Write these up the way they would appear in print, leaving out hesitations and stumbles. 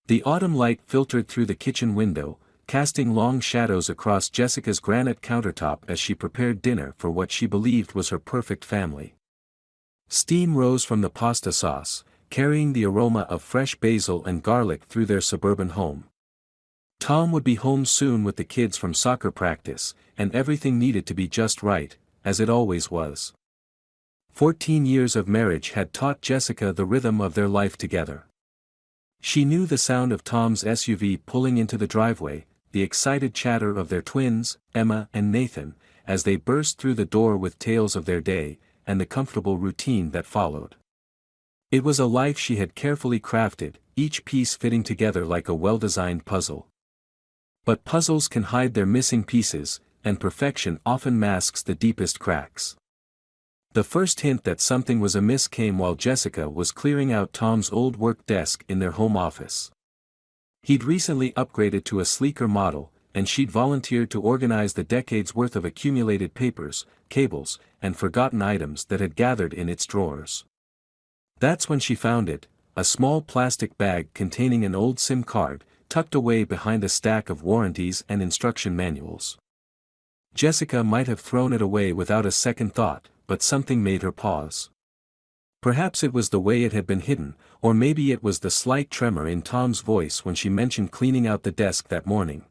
The autumn light filtered through the kitchen window, casting long shadows across Jessica's granite countertop as she prepared dinner for what she believed was her perfect family. Steam rose from the pasta sauce, carrying the aroma of fresh basil and garlic through their suburban home. Tom would be home soon with the kids from soccer practice, and everything needed to be just right, as it always was. 14 years of marriage had taught Jessica the rhythm of their life together. She knew the sound of Tom's SUV pulling into the driveway, the excited chatter of their twins, Emma and Nathan, as they burst through the door with tales of their day, and the comfortable routine that followed. It was a life she had carefully crafted, each piece fitting together like a well-designed puzzle. But puzzles can hide their missing pieces, and perfection often masks the deepest cracks. The first hint that something was amiss came while Jessica was clearing out Tom's old work desk in their home office. He'd recently upgraded to a sleeker model, and she'd volunteered to organize the decades' worth of accumulated papers, cables, and forgotten items that had gathered in its drawers. That's when she found it, a small plastic bag containing an old SIM card, tucked away behind a stack of warranties and instruction manuals. Jessica might have thrown it away without a second thought, but something made her pause. Perhaps it was the way it had been hidden, or maybe it was the slight tremor in Tom's voice when she mentioned cleaning out the desk that morning.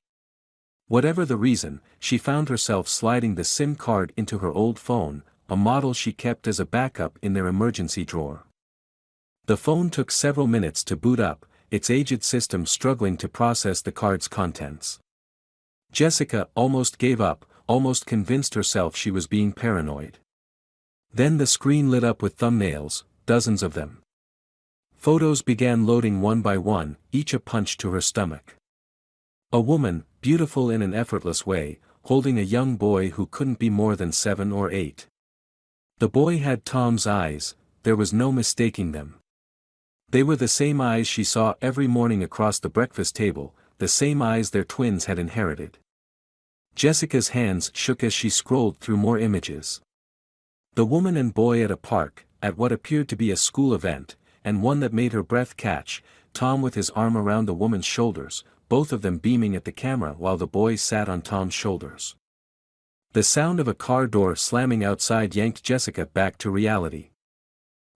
Whatever the reason, she found herself sliding the SIM card into her old phone, a model she kept as a backup in their emergency drawer. The phone took several minutes to boot up, its aged system struggling to process the card's contents. Jessica almost gave up, almost convinced herself she was being paranoid. Then the screen lit up with thumbnails, dozens of them. Photos began loading one by one, each a punch to her stomach. A woman, beautiful in an effortless way, holding a young boy who couldn't be more than 7 or 8. The boy had Tom's eyes, there was no mistaking them. They were the same eyes she saw every morning across the breakfast table, the same eyes their twins had inherited. Jessica's hands shook as she scrolled through more images. The woman and boy at a park, at what appeared to be a school event, and one that made her breath catch, Tom with his arm around the woman's shoulders, both of them beaming at the camera while the boy sat on Tom's shoulders. The sound of a car door slamming outside yanked Jessica back to reality.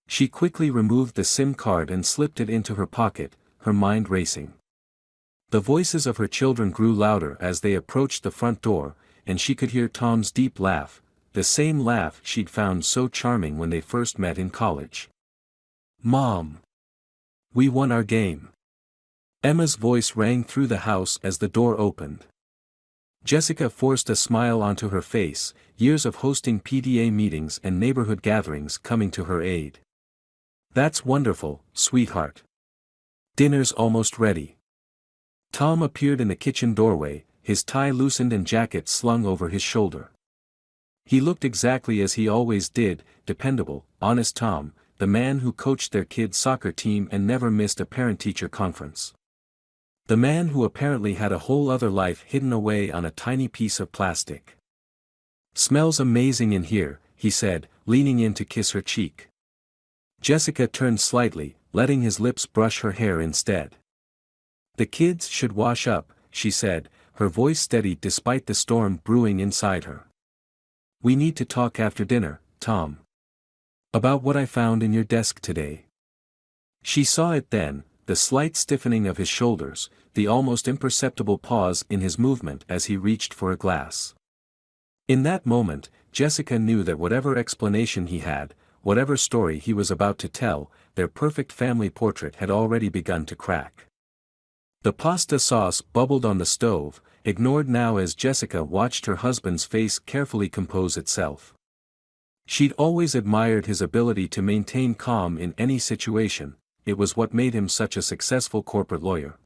She quickly removed the SIM card and slipped it into her pocket, her mind racing. The voices of her children grew louder as they approached the front door, and she could hear Tom's deep laugh, the same laugh she'd found so charming when they first met in college. "Mom! We won our game!" Emma's voice rang through the house as the door opened. Jessica forced a smile onto her face, years of hosting PTA meetings and neighborhood gatherings coming to her aid. "That's wonderful, sweetheart. Dinner's almost ready." Tom appeared in the kitchen doorway, his tie loosened and jacket slung over his shoulder. He looked exactly as he always did, dependable, honest Tom, the man who coached their kids' soccer team and never missed a parent-teacher conference. The man who apparently had a whole other life hidden away on a tiny piece of plastic. "Smells amazing in here," he said, leaning in to kiss her cheek. Jessica turned slightly, letting his lips brush her hair instead. "The kids should wash up," she said, her voice steady despite the storm brewing inside her. "We need to talk after dinner, Tom. About what I found in your desk today." She saw it then, the slight stiffening of his shoulders, the almost imperceptible pause in his movement as he reached for a glass. In that moment, Jessica knew that whatever explanation he had, whatever story he was about to tell, their perfect family portrait had already begun to crack. The pasta sauce bubbled on the stove, ignored now as Jessica watched her husband's face carefully compose itself. She'd always admired his ability to maintain calm in any situation, it was what made him such a successful corporate lawyer.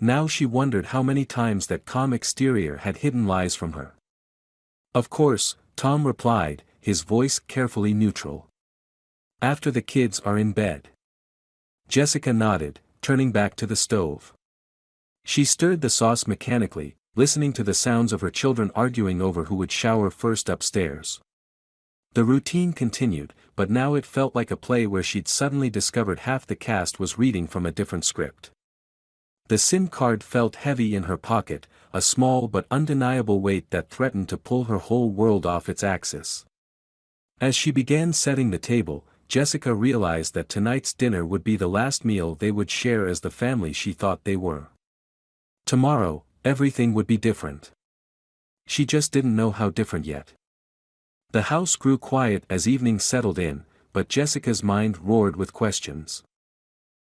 Now she wondered how many times that calm exterior had hidden lies from her. "Of course," Tom replied, his voice carefully neutral. "After the kids are in bed." Jessica nodded, turning back to the stove. She stirred the sauce mechanically, listening to the sounds of her children arguing over who would shower first upstairs. The routine continued, but now it felt like a play where she'd suddenly discovered half the cast was reading from a different script. The SIM card felt heavy in her pocket, a small but undeniable weight that threatened to pull her whole world off its axis. As she began setting the table, Jessica realized that tonight's dinner would be the last meal they would share as the family she thought they were. Tomorrow, everything would be different. She just didn't know how different yet. The house grew quiet as evening settled in, but Jessica's mind roared with questions.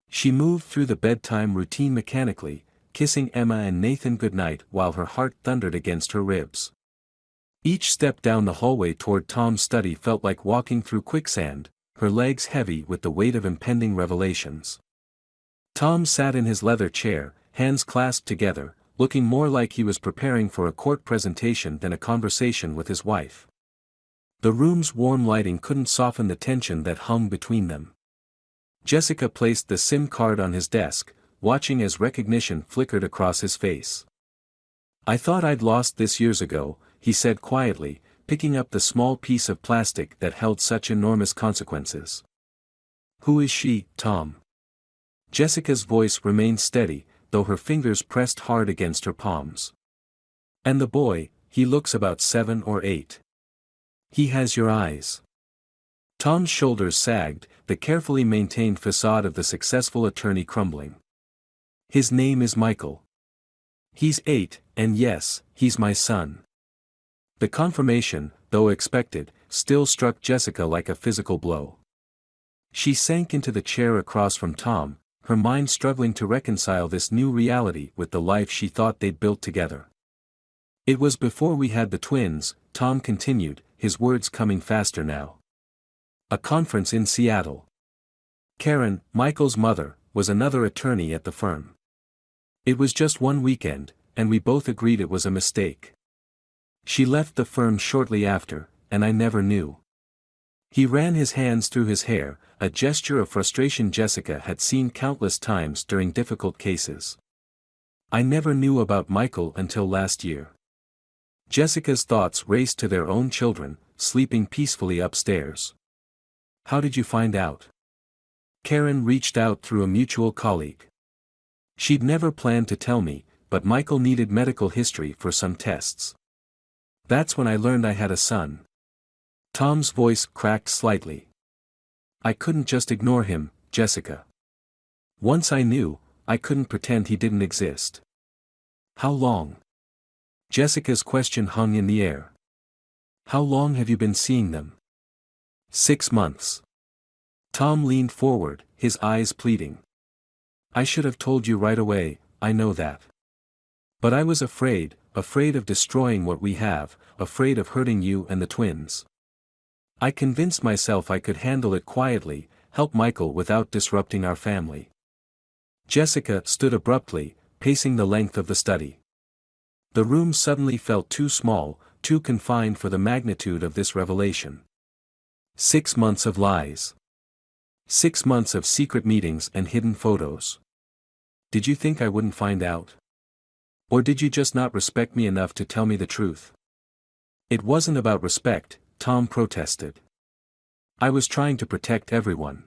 She moved through the bedtime routine mechanically, kissing Emma and Nathan goodnight while her heart thundered against her ribs. Each step down the hallway toward Tom's study felt like walking through quicksand, her legs heavy with the weight of impending revelations. Tom sat in his leather chair, hands clasped together, looking more like he was preparing for a court presentation than a conversation with his wife. The room's warm lighting couldn't soften the tension that hung between them. Jessica placed the SIM card on his desk, watching as recognition flickered across his face. "I thought I'd lost this years ago," he said quietly, picking up the small piece of plastic that held such enormous consequences. "Who is she, Tom?" Jessica's voice remained steady, though her fingers pressed hard against her palms. "And the boy, he looks about 7 or 8. He has your eyes." Tom's shoulders sagged, the carefully maintained facade of the successful attorney crumbling. "His name is Michael. He's 8, and yes, he's my son." The confirmation, though expected, still struck Jessica like a physical blow. She sank into the chair across from Tom, her mind struggling to reconcile this new reality with the life she thought they'd built together. "It was before we had the twins," Tom continued, his words coming faster now. "A conference in Seattle. Karen, Michael's mother, was another attorney at the firm. It was just one weekend, and we both agreed it was a mistake. She left the firm shortly after, and I never knew." He ran his hands through his hair, a gesture of frustration Jessica had seen countless times during difficult cases. "I never knew about Michael until last year." Jessica's thoughts raced to their own children, sleeping peacefully upstairs. "How did you find out?" Karen reached out through a mutual colleague. "She'd never planned to tell me, but Michael needed medical history for some tests. That's when I learned I had a son." Tom's voice cracked slightly. "I couldn't just ignore him, Jessica. Once I knew, I couldn't pretend he didn't exist." "How long?" Jessica's question hung in the air. "How long have you been seeing them?" 6 months. Tom leaned forward, his eyes pleading. "I should have told you right away, I know that. But I was afraid of destroying what we have, afraid of hurting you and the twins. I convinced myself I could handle it quietly, help Michael without disrupting our family." Jessica stood abruptly, pacing the length of the study. The room suddenly felt too small, too confined for the magnitude of this revelation. 6 months of lies. 6 months of secret meetings and hidden photos. Did you think I wouldn't find out? Or did you just not respect me enough to tell me the truth? "It wasn't about respect," Tom protested. "I was trying to protect everyone."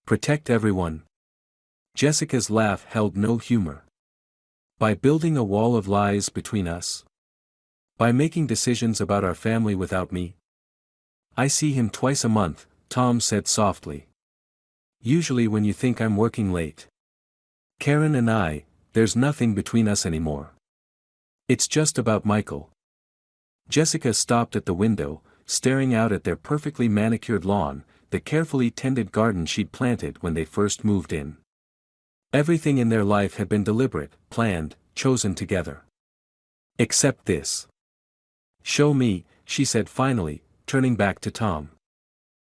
"Protect everyone?" Jessica's laugh held no humor. "By building a wall of lies between us? By making decisions about our family without me?" "I see him twice a month," Tom said softly. "Usually when you think I'm working late. Karen and I, there's nothing between us anymore. It's just about Michael." Jessica stopped at the window, staring out at their perfectly manicured lawn, the carefully tended garden she'd planted when they first moved in. Everything in their life had been deliberate, planned, chosen together. Except this. "Show me," she said finally, turning back to Tom.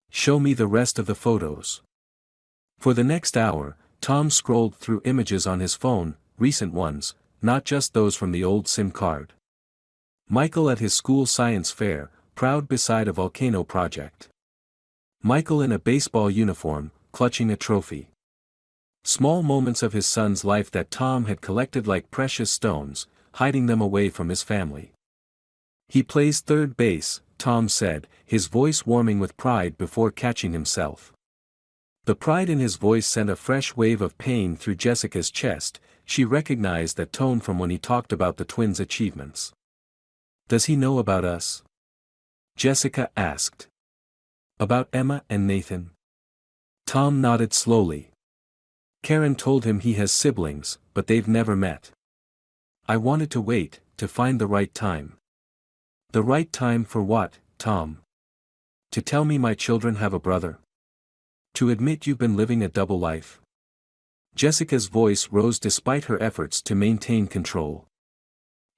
"Show me the rest of the photos." For the next hour, Tom scrolled through images on his phone, recent ones, not just those from the old SIM card. Michael at his school science fair, proud beside a volcano project. Michael in a baseball uniform, clutching a trophy. Small moments of his son's life that Tom had collected like precious stones, hiding them away from his family. "He plays third base," Tom said, his voice warming with pride before catching himself. The pride in his voice sent a fresh wave of pain through Jessica's chest. She recognized that tone from when he talked about the twins' achievements. "Does he know about us?" Jessica asked. "About Emma and Nathan?" Tom nodded slowly. "Karen told him he has siblings, but they've never met. I wanted to wait, to find the right time." "The right time for what, Tom? To tell me my children have a brother? To admit you've been living a double life?" Jessica's voice rose despite her efforts to maintain control.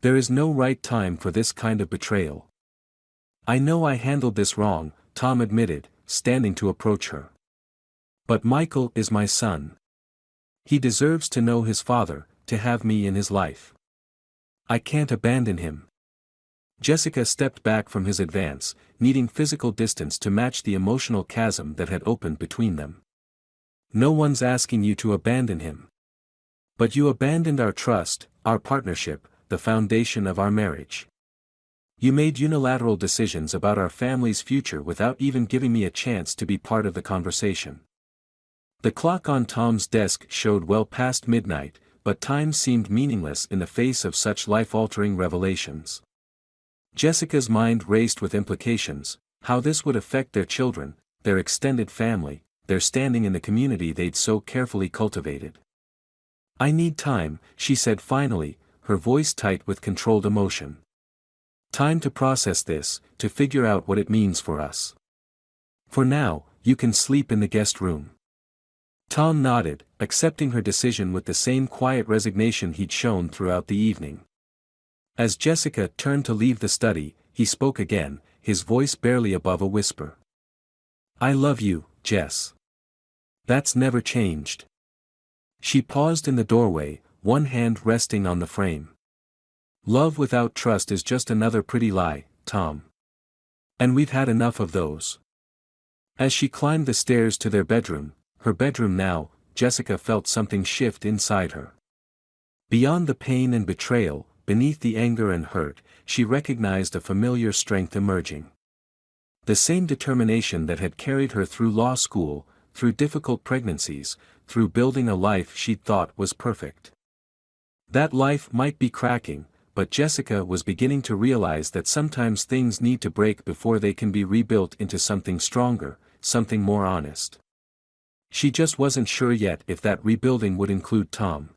"There is no right time for this kind of betrayal." "I know I handled this wrong," Tom admitted, standing to approach her. "But Michael is my son. He deserves to know his father, to have me in his life. I can't abandon him." Jessica stepped back from his advance, needing physical distance to match the emotional chasm that had opened between them. "No one's asking you to abandon him. But you abandoned our trust, our partnership, the foundation of our marriage. You made unilateral decisions about our family's future without even giving me a chance to be part of the conversation." The clock on Tom's desk showed well past midnight, but time seemed meaningless in the face of such life-altering revelations. Jessica's mind raced with implications: how this would affect their children, their extended family, their standing in the community they'd so carefully cultivated. "I need time," she said finally, her voice tight with controlled emotion. "Time to process this, to figure out what it means for us. For now, you can sleep in the guest room." Tom nodded, accepting her decision with the same quiet resignation he'd shown throughout the evening. As Jessica turned to leave the study, he spoke again, his voice barely above a whisper. "I love you, Jess. That's never changed." She paused in the doorway, one hand resting on the frame. "Love without trust is just another pretty lie, Tom. And we've had enough of those." As she climbed the stairs to their bedroom, her bedroom now, Jessica felt something shift inside her. Beyond the pain and betrayal, beneath the anger and hurt, she recognized a familiar strength emerging. The same determination that had carried her through law school, through difficult pregnancies, through building a life she'd thought was perfect. That life might be cracking, but Jessica was beginning to realize that sometimes things need to break before they can be rebuilt into something stronger, something more honest. She just wasn't sure yet if that rebuilding would include Tom.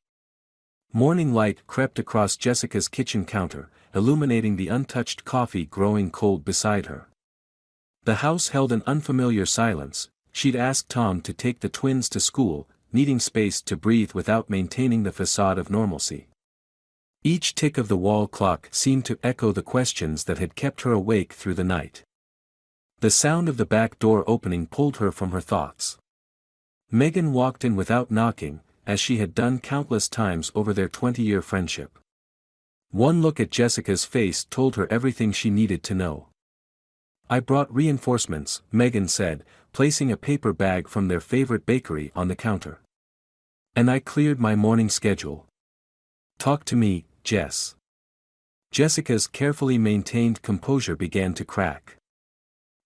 Morning light crept across Jessica's kitchen counter, illuminating the untouched coffee growing cold beside her. The house held an unfamiliar silence. She'd asked Tom to take the twins to school, needing space to breathe without maintaining the facade of normalcy. Each tick of the wall clock seemed to echo the questions that had kept her awake through the night. The sound of the back door opening pulled her from her thoughts. Megan walked in without knocking, as she had done countless times over their 20-year friendship. One look at Jessica's face told her everything she needed to know. "I brought reinforcements," Megan said, placing a paper bag from their favorite bakery on the counter. "And I cleared my morning schedule. Talk to me, Jess." Jessica's carefully maintained composure began to crack.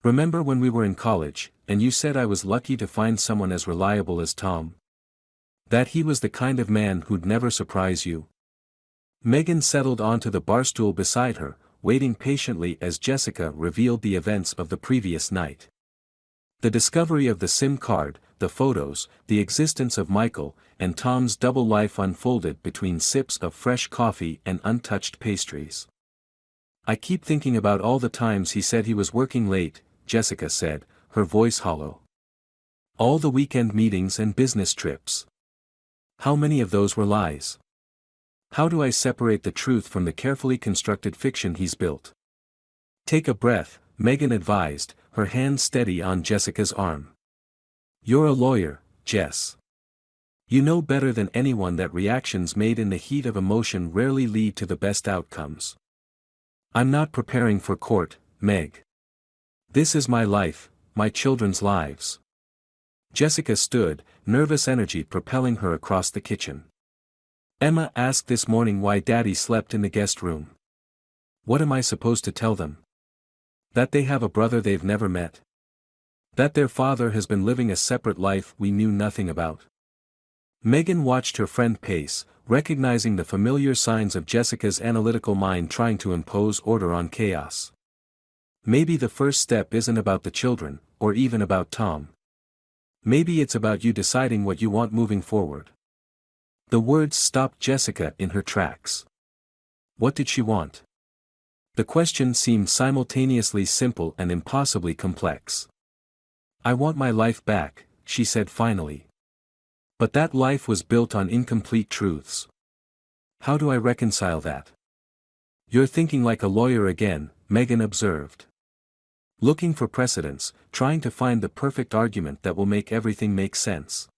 "Remember when we were in college, and you said I was lucky to find someone as reliable as Tom? That he was the kind of man who'd never surprise you?" Megan settled onto the barstool beside her, waiting patiently as Jessica revealed the events of the previous night. The discovery of the SIM card, the photos, the existence of Michael, and Tom's double life unfolded between sips of fresh coffee and untouched pastries. "I keep thinking about all the times he said he was working late," Jessica said, her voice hollow. "All the weekend meetings and business trips. How many of those were lies? How do I separate the truth from the carefully constructed fiction he's built?" "Take a breath," Megan advised, her hand steady on Jessica's arm. "You're a lawyer, Jess. You know better than anyone that reactions made in the heat of emotion rarely lead to the best outcomes." "I'm not preparing for court, Meg. This is my life, my children's lives." Jessica stood, nervous energy propelling her across the kitchen. "Emma asked this morning why Daddy slept in the guest room. What am I supposed to tell them? That they have a brother they've never met?" That their father has been living a separate life we knew nothing about. Megan watched her friend pace, recognizing the familiar signs of Jessica's analytical mind trying to impose order on chaos. Maybe the first step isn't about the children, or even about Tom. Maybe it's about you deciding what you want moving forward. The words stopped Jessica in her tracks. What did she want? The question seemed simultaneously simple and impossibly complex. I want my life back, she said finally. But that life was built on incomplete truths. How do I reconcile that? You're thinking like a lawyer again, Megan observed. Looking for precedents, trying to find the perfect argument that will make everything make sense.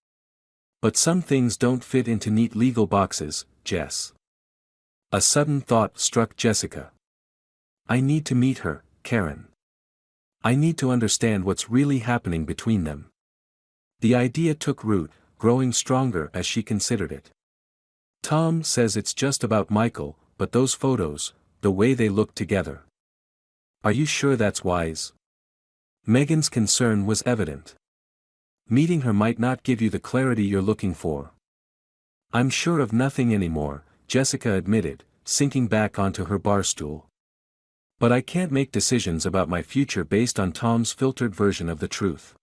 But some things don't fit into neat legal boxes, Jess. A sudden thought struck Jessica. I need to meet her, Karen. I need to understand what's really happening between them. The idea took root, growing stronger as she considered it. Tom says it's just about Michael, but those photos, the way they look together. Are you sure that's wise? Megan's concern was evident. Meeting her might not give you the clarity you're looking for. I'm sure of nothing anymore, Jessica admitted, sinking back onto her bar stool. But I can't make decisions about my future based on Tom's filtered version of the truth.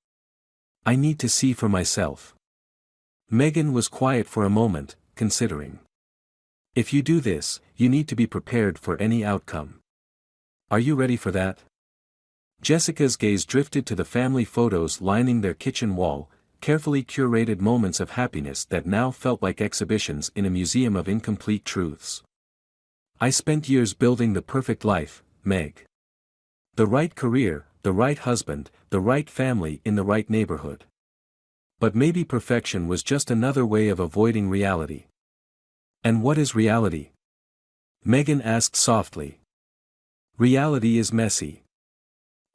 I need to see for myself. Megan was quiet for a moment, considering. If you do this, you need to be prepared for any outcome. Are you ready for that? Jessica's gaze drifted to the family photos lining their kitchen wall, carefully curated moments of happiness that now felt like exhibitions in a museum of incomplete truths. I spent years building the perfect life, Meg. The right career, the right husband, the right family in the right neighborhood. But maybe perfection was just another way of avoiding reality. And what is reality? Megan asked softly. Reality is messy.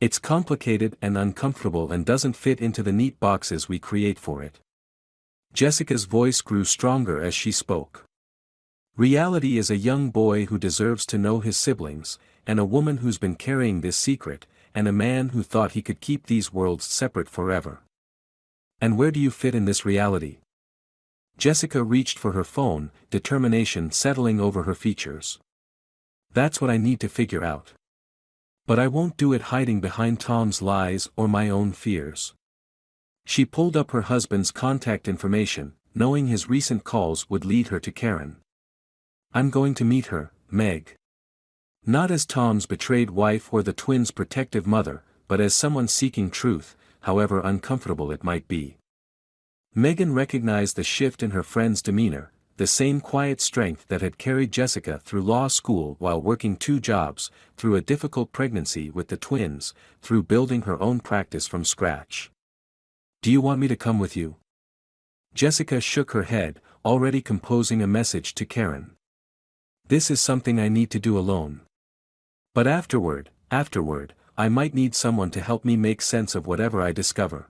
It's complicated and uncomfortable and doesn't fit into the neat boxes we create for it. Jessica's voice grew stronger as she spoke. Reality is a young boy who deserves to know his siblings, and a woman who's been carrying this secret, and a man who thought he could keep these worlds separate forever. And where do you fit in this reality? Jessica reached for her phone, determination settling over her features. That's what I need to figure out. But I won't do it hiding behind Tom's lies or my own fears. She pulled up her husband's contact information, knowing his recent calls would lead her to Karen. I'm going to meet her, Meg. Not as Tom's betrayed wife or the twins' protective mother, but as someone seeking truth, however uncomfortable it might be. Megan recognized the shift in her friend's demeanor, the same quiet strength that had carried Jessica through law school while working 2 jobs, through a difficult pregnancy with the twins, through building her own practice from scratch. Do you want me to come with you? Jessica shook her head, already composing a message to Karen. This is something I need to do alone. But afterward, I might need someone to help me make sense of whatever I discover.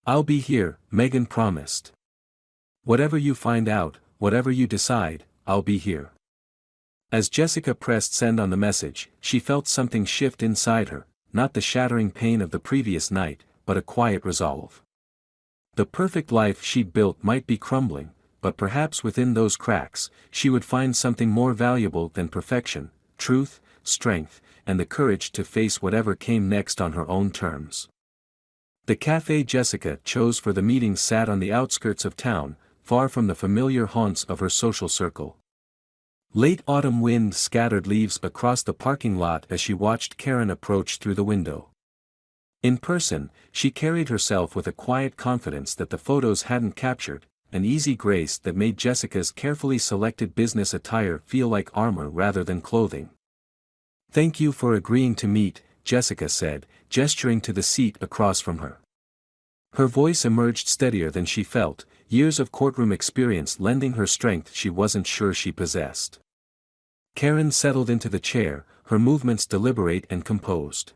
I'll be here, Megan promised. Whatever you find out, whatever you decide, I'll be here. As Jessica pressed send on the message, she felt something shift inside her, not the shattering pain of the previous night, but a quiet resolve. The perfect life she'd built might be crumbling, but perhaps within those cracks, she would find something more valuable than perfection, truth, strength, and the courage to face whatever came next on her own terms. The cafe Jessica chose for the meeting sat on the outskirts of town, far from the familiar haunts of her social circle. Late autumn wind scattered leaves across the parking lot as she watched Karen approach through the window. In person, she carried herself with a quiet confidence that the photos hadn't captured, an easy grace that made Jessica's carefully selected business attire feel like armor rather than clothing. Thank you for agreeing to meet, Jessica said, gesturing to the seat across from her. Her voice emerged steadier than she felt, years of courtroom experience lending her strength she wasn't sure she possessed. Karen settled into the chair, her movements deliberate and composed.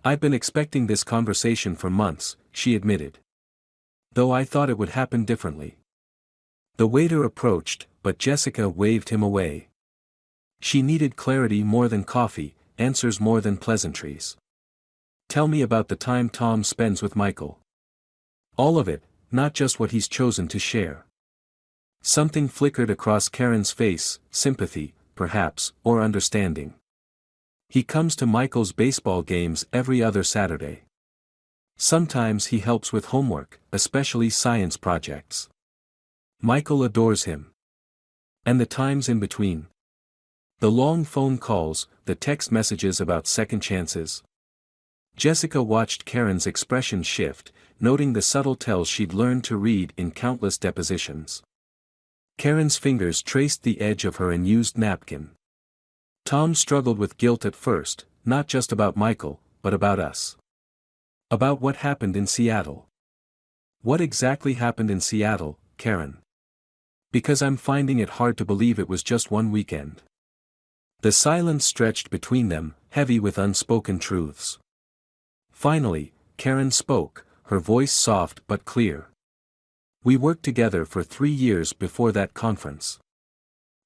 I've been expecting this conversation for months, she admitted. Though I thought it would happen differently. The waiter approached, but Jessica waved him away. She needed clarity more than coffee, answers more than pleasantries. Tell me about the time Tom spends with Michael. All of it, not just what he's chosen to share. Something flickered across Karen's face, sympathy, perhaps, or understanding. He comes to Michael's baseball games every other Saturday. Sometimes he helps with homework, especially science projects. Michael adores him. And the times in between. The long phone calls, the text messages about second chances. Jessica watched Karen's expression shift, noting the subtle tells she'd learned to read in countless depositions. Karen's fingers traced the edge of her unused napkin. Tom struggled with guilt at first, not just about Michael, but about us. About what happened in Seattle. What exactly happened in Seattle, Karen? Because I'm finding it hard to believe it was just one weekend. The silence stretched between them, heavy with unspoken truths. Finally, Karen spoke, her voice soft but clear. We worked together for 3 years before that conference.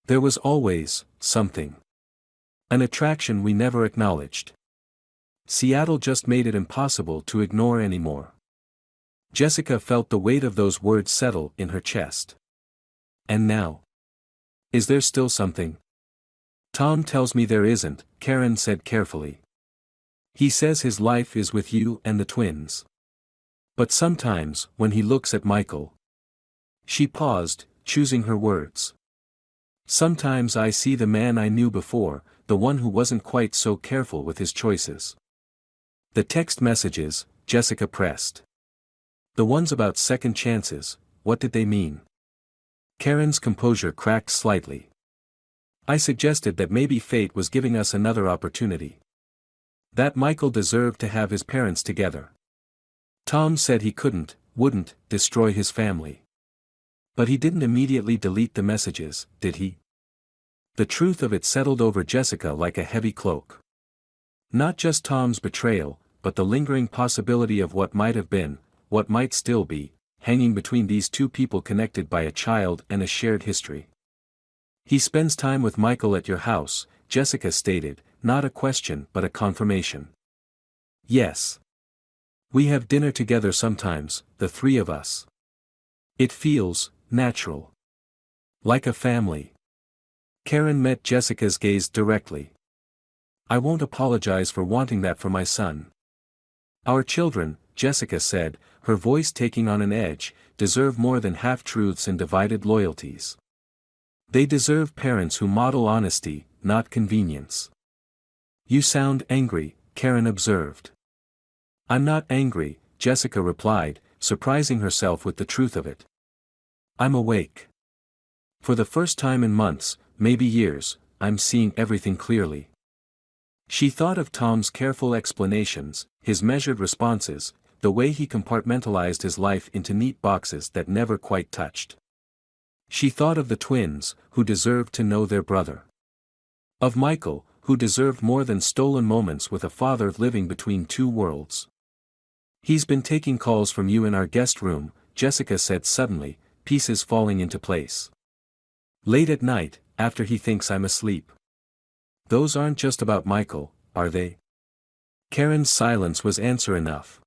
There was always something. An attraction we never acknowledged. Seattle just made it impossible to ignore anymore. Jessica felt the weight of those words settle in her chest. And now? Is there still something? Tom tells me there isn't, Karen said carefully. He says his life is with you and the twins. But sometimes, when he looks at Michael. She paused, choosing her words. Sometimes I see the man I knew before, the one who wasn't quite so careful with his choices. The text messages, Jessica pressed. The ones about second chances, what did they mean? Karen's composure cracked slightly. I suggested that maybe fate was giving us another opportunity. That Michael deserved to have his parents together. Tom said he wouldn't, destroy his family. But he didn't immediately delete the messages, did he? The truth of it settled over Jessica like a heavy cloak. Not just Tom's betrayal, but the lingering possibility of what might have been, what might still be, hanging between these two people connected by a child and a shared history. He spends time with Michael at your house, Jessica stated, not a question but a confirmation. Yes. We have dinner together sometimes, the 3 of us. It feels natural. Like a family. Karen met Jessica's gaze directly. I won't apologize for wanting that for my son. Our children, Jessica said, her voice taking on an edge, deserve more than half-truths and divided loyalties. They deserve parents who model honesty, not convenience. You sound angry, Karen observed. I'm not angry, Jessica replied, surprising herself with the truth of it. I'm awake. For the first time in months, maybe years, I'm seeing everything clearly. She thought of Tom's careful explanations, his measured responses, the way he compartmentalized his life into neat boxes that never quite touched. She thought of the twins, who deserved to know their brother. Of Michael, who deserved more than stolen moments with a father living between two worlds. He's been taking calls from you in our guest room, Jessica said suddenly, pieces falling into place. Late at night, after he thinks I'm asleep. Those aren't just about Michael, are they? Karen's silence was answer enough.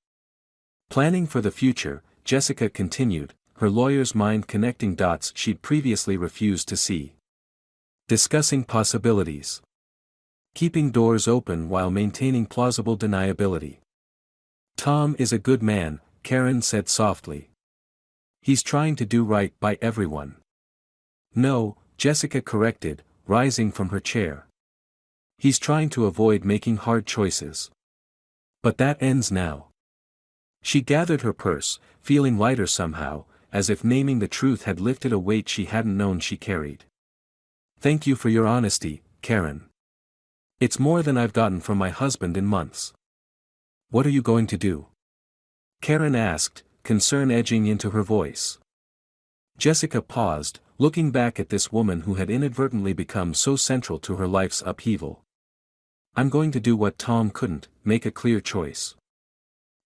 Planning for the future, Jessica continued, her lawyer's mind connecting dots she'd previously refused to see. Discussing possibilities. Keeping doors open while maintaining plausible deniability. Tom is a good man, Karen said softly. He's trying to do right by everyone. No, Jessica corrected, rising from her chair. He's trying to avoid making hard choices. But that ends now. She gathered her purse, feeling lighter somehow, as if naming the truth had lifted a weight she hadn't known she carried. Thank you for your honesty, Karen. It's more than I've gotten from my husband in months. What are you going to do? Karen asked, concern edging into her voice. Jessica paused, looking back at this woman who had inadvertently become so central to her life's upheaval. I'm going to do what Tom couldn't, make a clear choice.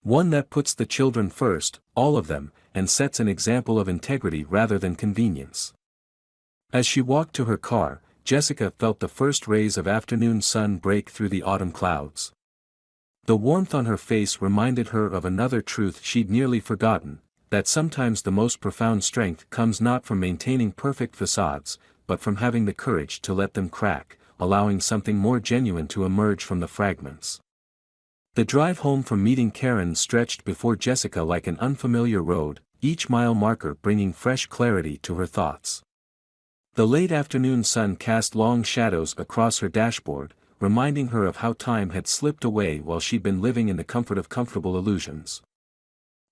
One that puts the children first, all of them, and sets an example of integrity rather than convenience. As she walked to her car, Jessica felt the first rays of afternoon sun break through the autumn clouds. The warmth on her face reminded her of another truth she'd nearly forgotten, that sometimes the most profound strength comes not from maintaining perfect facades, but from having the courage to let them crack, allowing something more genuine to emerge from the fragments. The drive home from meeting Karen stretched before Jessica like an unfamiliar road, each mile marker bringing fresh clarity to her thoughts. The late afternoon sun cast long shadows across her dashboard, reminding her of how time had slipped away while she'd been living in the comfort of comfortable illusions.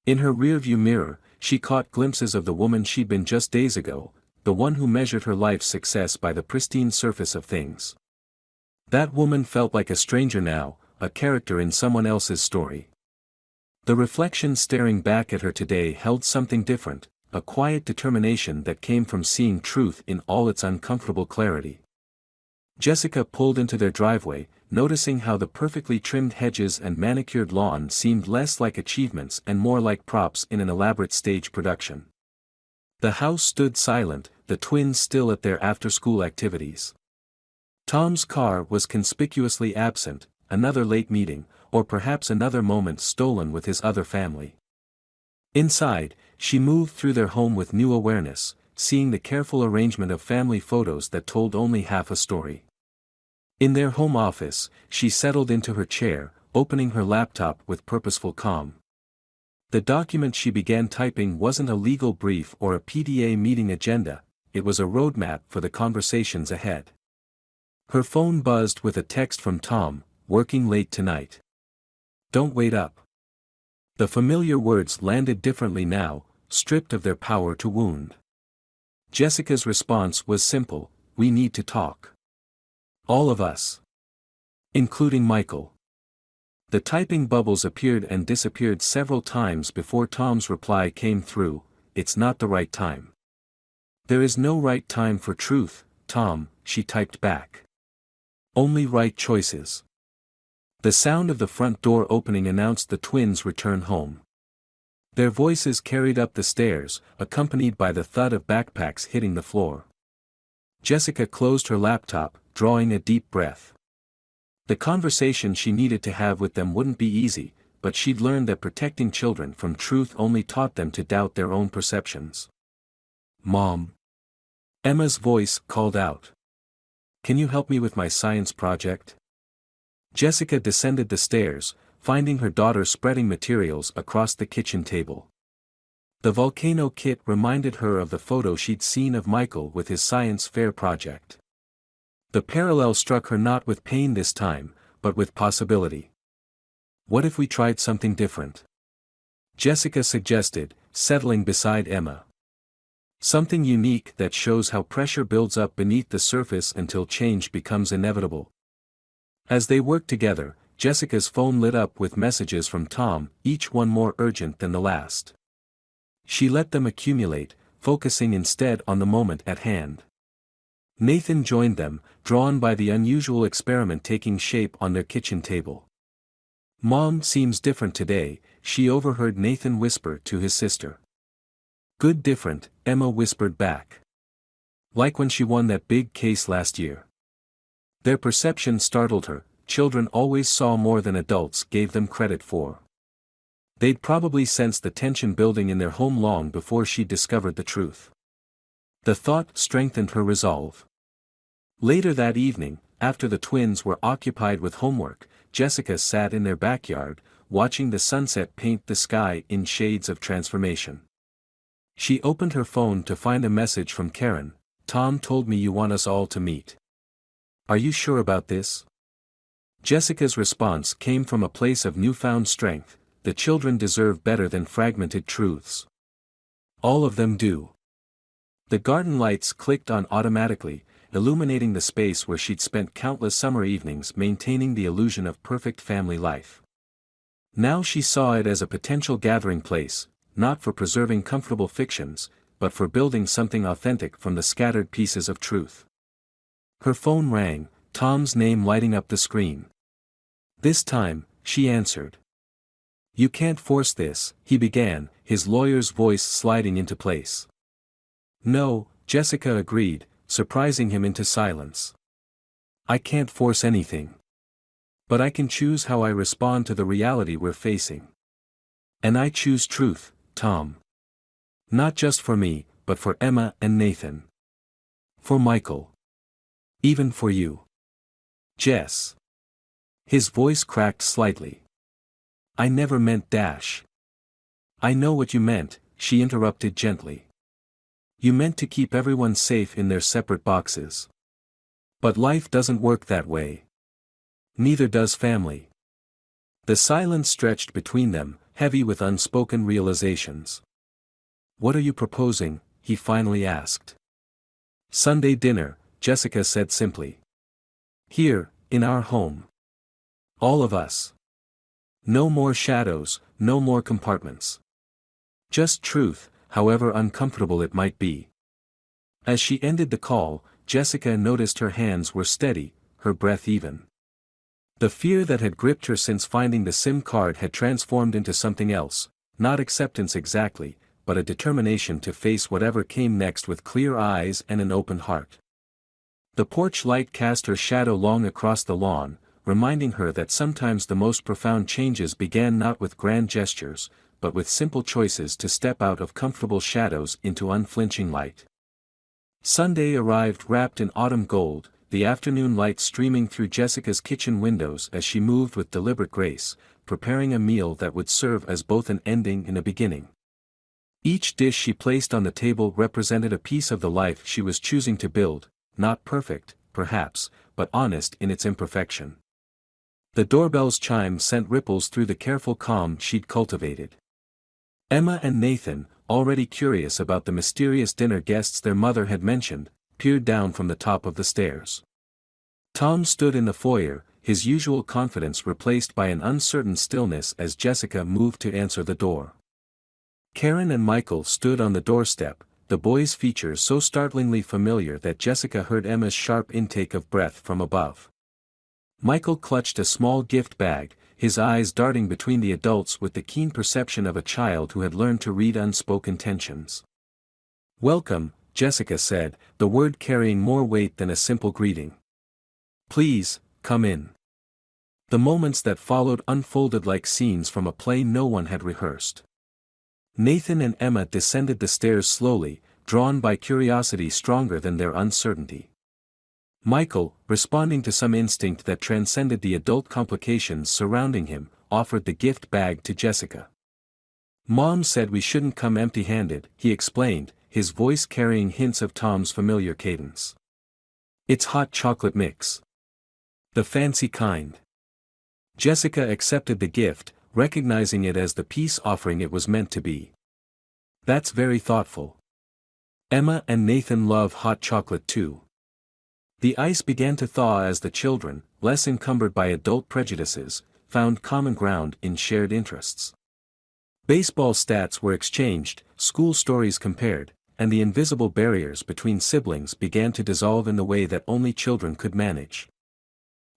In her rearview mirror, she caught glimpses of the woman she'd been just days ago, the one who measured her life's success by the pristine surface of things. That woman felt like a stranger now, a character in someone else's story. The reflection staring back at her today held something different, a quiet determination that came from seeing truth in all its uncomfortable clarity. Jessica pulled into their driveway, noticing how the perfectly trimmed hedges and manicured lawn seemed less like achievements and more like props in an elaborate stage production. The house stood silent, the twins still at their after-school activities. Tom's car was conspicuously absent, another late meeting, or perhaps another moment stolen with his other family. Inside, she moved through their home with new awareness, seeing the careful arrangement of family photos that told only half a story. In their home office, she settled into her chair, opening her laptop with purposeful calm. The document she began typing wasn't a legal brief or a PDA meeting agenda, it was a roadmap for the conversations ahead. Her phone buzzed with a text from Tom, "Working late tonight. Don't wait up." The familiar words landed differently now, stripped of their power to wound. Jessica's response was simple, "We need to talk. All of us. Including Michael." The typing bubbles appeared and disappeared several times before Tom's reply came through, "It's not the right time." "There is no right time for truth, Tom," she typed back. "Only right choices." The sound of the front door opening announced the twins' return home. Their voices carried up the stairs, accompanied by the thud of backpacks hitting the floor. Jessica closed her laptop, drawing a deep breath. The conversation she needed to have with them wouldn't be easy, but she'd learned that protecting children from truth only taught them to doubt their own perceptions. "Mom." Emma's voice called out. "Can you help me with my science project?" Jessica descended the stairs, finding her daughter spreading materials across the kitchen table. The volcano kit reminded her of the photo she'd seen of Michael with his science fair project. The parallel struck her not with pain this time, but with possibility. "What if we tried something different?" Jessica suggested, settling beside Emma. "Something unique that shows how pressure builds up beneath the surface until change becomes inevitable." As they worked together, Jessica's phone lit up with messages from Tom, each one more urgent than the last. She let them accumulate, focusing instead on the moment at hand. Nathan joined them, drawn by the unusual experiment taking shape on their kitchen table. "Mom seems different today," she overheard Nathan whisper to his sister. "Good different," Emma whispered back. "Like when she won that big case last year." Their perception startled her, children always saw more than adults gave them credit for. They'd probably sensed the tension building in their home long before she discovered the truth. The thought strengthened her resolve. Later that evening, after the twins were occupied with homework, Jessica sat in their backyard, watching the sunset paint the sky in shades of transformation. She opened her phone to find a message from Karen. "Tom told me you want us all to meet. Are you sure about this?" Jessica's response came from a place of newfound strength. The children deserve better than fragmented truths. All of them do. The garden lights clicked on automatically, illuminating the space where she'd spent countless summer evenings maintaining the illusion of perfect family life. Now she saw it as a potential gathering place, not for preserving comfortable fictions, but for building something authentic from the scattered pieces of truth. Her phone rang, Tom's name lighting up the screen. This time, she answered. "You can't force this," he began, his lawyer's voice sliding into place. "No," Jessica agreed, surprising him into silence. "I can't force anything. But I can choose how I respond to the reality we're facing. And I choose truth, Tom. Not just for me, but for Emma and Nathan. For Michael. Even for you. Jess. His voice cracked slightly. I never meant dash. I know what you meant, she interrupted gently. You meant to keep everyone safe in their separate boxes. But life doesn't work that way. Neither does family. The silence stretched between them, heavy with unspoken realizations. What are you proposing? He finally asked. Sunday dinner, Jessica said simply. Here, in our home. All of us. No more shadows, no more compartments. Just truth, however uncomfortable it might be. As she ended the call, Jessica noticed her hands were steady, her breath even. The fear that had gripped her since finding the SIM card had transformed into something else, not acceptance exactly, but a determination to face whatever came next with clear eyes and an open heart. The porch light cast her shadow long across the lawn, reminding her that sometimes the most profound changes began not with grand gestures, but with simple choices to step out of comfortable shadows into unflinching light. Sunday arrived wrapped in autumn gold, the afternoon light streaming through Jessica's kitchen windows as she moved with deliberate grace, preparing a meal that would serve as both an ending and a beginning. Each dish she placed on the table represented a piece of the life she was choosing to build, not perfect, perhaps, but honest in its imperfection. The doorbell's chime sent ripples through the careful calm she'd cultivated. Emma and Nathan, already curious about the mysterious dinner guests their mother had mentioned, peered down from the top of the stairs. Tom stood in the foyer, his usual confidence replaced by an uncertain stillness as Jessica moved to answer the door. Karen and Michael stood on the doorstep, the boys' features so startlingly familiar that Jessica heard Emma's sharp intake of breath from above. Michael clutched a small gift bag, his eyes darting between the adults with the keen perception of a child who had learned to read unspoken tensions. Welcome, Jessica said, the word carrying more weight than a simple greeting. Please, come in. The moments that followed unfolded like scenes from a play no one had rehearsed. Nathan and Emma descended the stairs slowly, drawn by curiosity stronger than their uncertainty. Michael, responding to some instinct that transcended the adult complications surrounding him, offered the gift bag to Jessica. Mom said we shouldn't come empty-handed, he explained, his voice carrying hints of Tom's familiar cadence. It's hot chocolate mix. The fancy kind. Jessica accepted the gift, recognizing it as the peace offering it was meant to be. That's very thoughtful. Emma and Nathan love hot chocolate too. The ice began to thaw as the children, less encumbered by adult prejudices, found common ground in shared interests. Baseball stats were exchanged, school stories compared, and the invisible barriers between siblings began to dissolve in the way that only children could manage.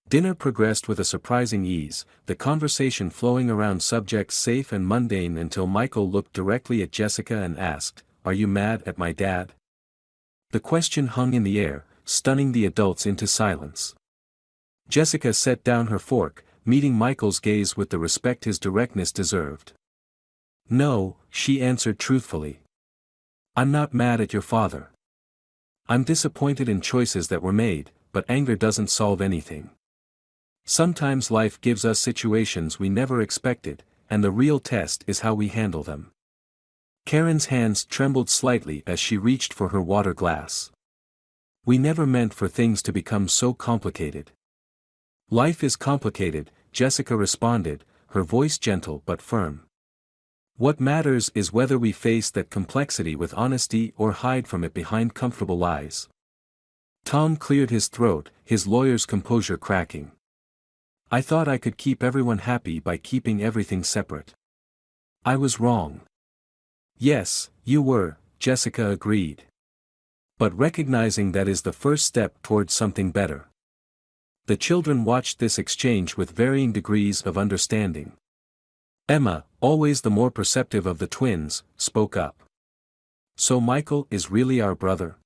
Dinner progressed with a surprising ease, the conversation flowing around subjects safe and mundane until Michael looked directly at Jessica and asked, "Are you mad at my dad?" The question hung in the air, stunning the adults into silence. Jessica set down her fork, meeting Michael's gaze with the respect his directness deserved. "No," she answered truthfully. "I'm not mad at your father. I'm disappointed in choices that were made, but anger doesn't solve anything. Sometimes life gives us situations we never expected, and the real test is how we handle them." Karen's hands trembled slightly as she reached for her water glass. "We never meant for things to become so complicated." "Life is complicated," Jessica responded, her voice gentle but firm. "What matters is whether we face that complexity with honesty or hide from it behind comfortable lies." Tom cleared his throat, his lawyer's composure cracking. "I thought I could keep everyone happy by keeping everything separate. I was wrong." "Yes, you were," Jessica agreed. "But recognizing that is the first step towards something better." The children watched this exchange with varying degrees of understanding. Emma, always the more perceptive of the twins, spoke up. "So Michael is really our brother?"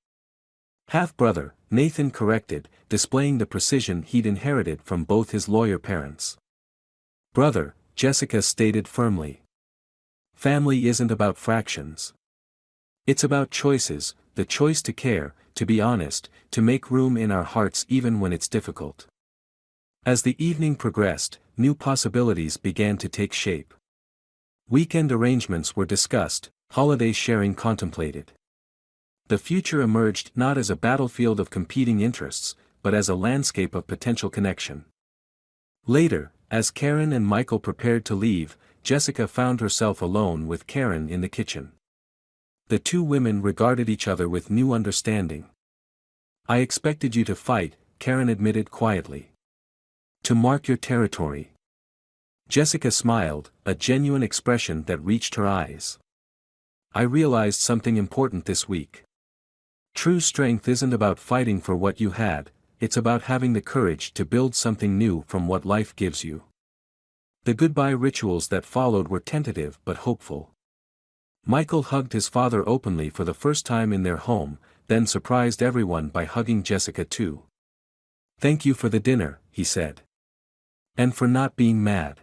Half-brother, Nathan corrected, displaying the precision he'd inherited from both his lawyer parents. Brother, Jessica stated firmly. Family isn't about fractions. It's about choices, the choice to care, to be honest, to make room in our hearts even when it's difficult. As the evening progressed, new possibilities began to take shape. Weekend arrangements were discussed, holiday sharing contemplated. The future emerged not as a battlefield of competing interests, but as a landscape of potential connection. Later, as Karen and Michael prepared to leave, Jessica found herself alone with Karen in the kitchen. The two women regarded each other with new understanding. "I expected you to fight," Karen admitted quietly. "To mark your territory." Jessica smiled, a genuine expression that reached her eyes. "I realized something important this week. True strength isn't about fighting for what you had, it's about having the courage to build something new from what life gives you." The goodbye rituals that followed were tentative but hopeful. Michael hugged his father openly for the first time in their home, then surprised everyone by hugging Jessica too. "Thank you for the dinner," he said. "And for not being mad."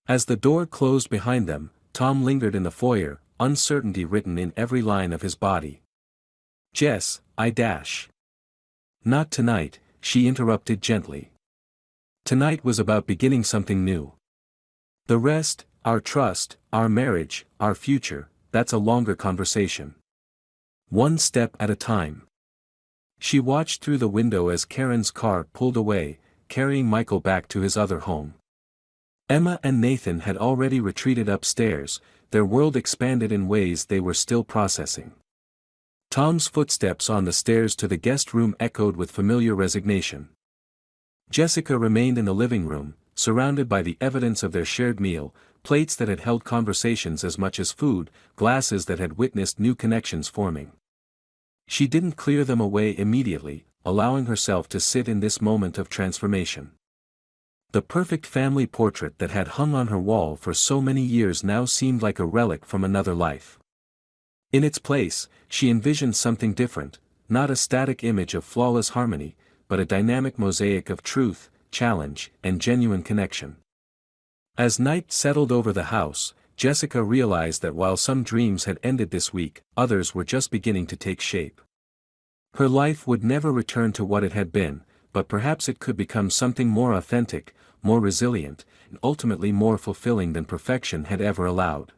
As the door closed behind them, Tom lingered in the foyer, uncertainty written in every line of his body. "Jess, Not tonight," she interrupted gently. "Tonight was about beginning something new. The rest, our trust, our marriage, our future, that's a longer conversation. One step at a time." She watched through the window as Karen's car pulled away, carrying Michael back to his other home. Emma and Nathan had already retreated upstairs, their world expanded in ways they were still processing. Tom's footsteps on the stairs to the guest room echoed with familiar resignation. Jessica remained in the living room, surrounded by the evidence of their shared meal, plates that had held conversations as much as food, glasses that had witnessed new connections forming. She didn't clear them away immediately, allowing herself to sit in this moment of transformation. The perfect family portrait that had hung on her wall for so many years now seemed like a relic from another life. In its place, she envisioned something different, not a static image of flawless harmony, but a dynamic mosaic of truth, challenge, and genuine connection. As night settled over the house, Jessica realized that while some dreams had ended this week, others were just beginning to take shape. Her life would never return to what it had been, but perhaps it could become something more authentic, more resilient, and ultimately more fulfilling than perfection had ever allowed.